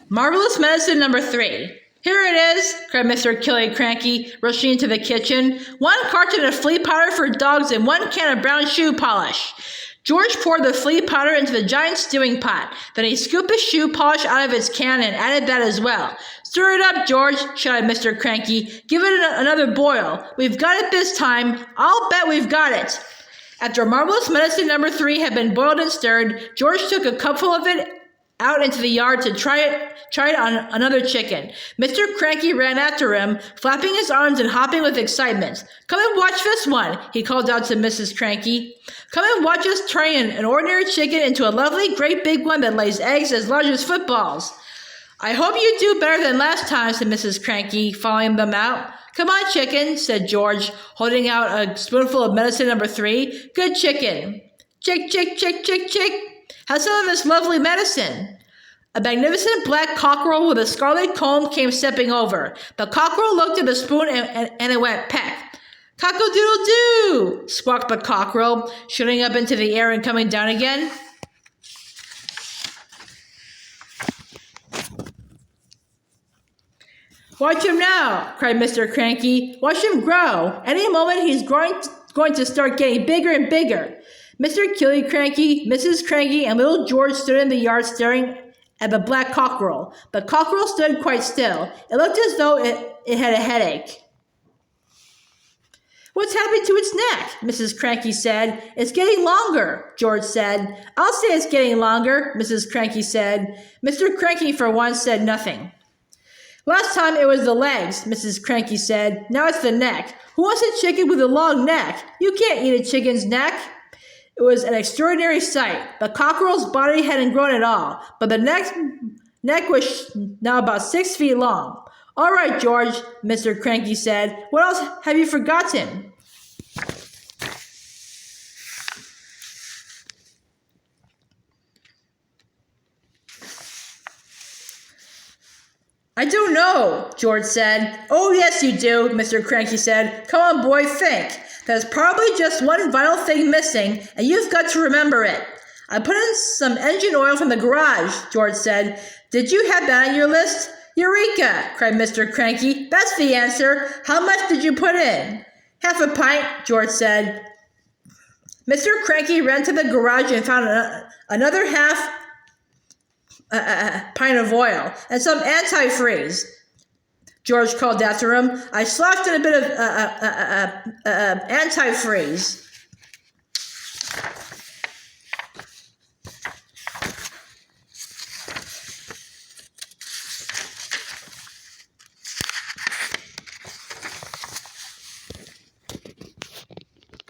Marvelous medicine number 3. Here it is, cried Mr. Killy Cranky, rushing into the kitchen. 1 carton of flea powder for dogs and 1 can of brown shoe polish. George poured the flea powder into the giant stewing pot. Then he scooped the shoe polish out of its can and added that as well. Stir it up, George, shouted Mr. Cranky. Give it another boil. We've got it this time. I'll bet we've got it. After marvelous medicine number 3 had been boiled and stirred, George took a cupful of it out into the yard to try it on another chicken. Mr. Cranky ran after him, flapping his arms and hopping with excitement. Come and watch this one, he called out to Mrs. Cranky. Come and watch us turn an ordinary chicken into a lovely, great big one that lays eggs as large as footballs. I hope you do better than last time, said Mrs. Cranky, following them out. Come on, chicken, said George, holding out a spoonful of medicine number 3. Good chicken. Chick, chick, chick, chick, chick. Have some of this lovely medicine. A magnificent black cockerel with a scarlet comb came stepping over. The cockerel looked at the spoon and it went peck. Cock-a-doodle-doo, squawked the cockerel, shooting up into the air and coming down again. Watch him now, cried Mr. Cranky. Watch him grow. Any moment he's going to start getting bigger and bigger. Mr. Killy Cranky, Mrs. Cranky, and little George stood in the yard staring at the black cockerel. The cockerel stood quite still. It looked as though it had a headache. What's happened to its neck? Mrs. Cranky said. It's getting longer, George said. I'll say it's getting longer, Mrs. Cranky said. Mr. Cranky, for once, said nothing. Last time it was the legs, Mrs. Cranky said. Now it's the neck. Who wants a chicken with a long neck? You can't eat a chicken's neck. It was an extraordinary sight. The cockerel's body hadn't grown at all, but the neck was now about 6 feet long. All right, George, Mr. Cranky said. What else have you forgotten? I don't know, George said. Oh, yes, you do, Mr. Cranky said. Come on, boy, think. There's probably just one vital thing missing, and you've got to remember it. I put in some engine oil from the garage, George said. Did you have that on your list? Eureka, cried Mr. Cranky. That's the answer. How much did you put in? Half a pint, George said. Mr. Cranky ran to the garage and found another half pint of oil and some antifreeze. George called after him. I sloughed in a bit of antifreeze.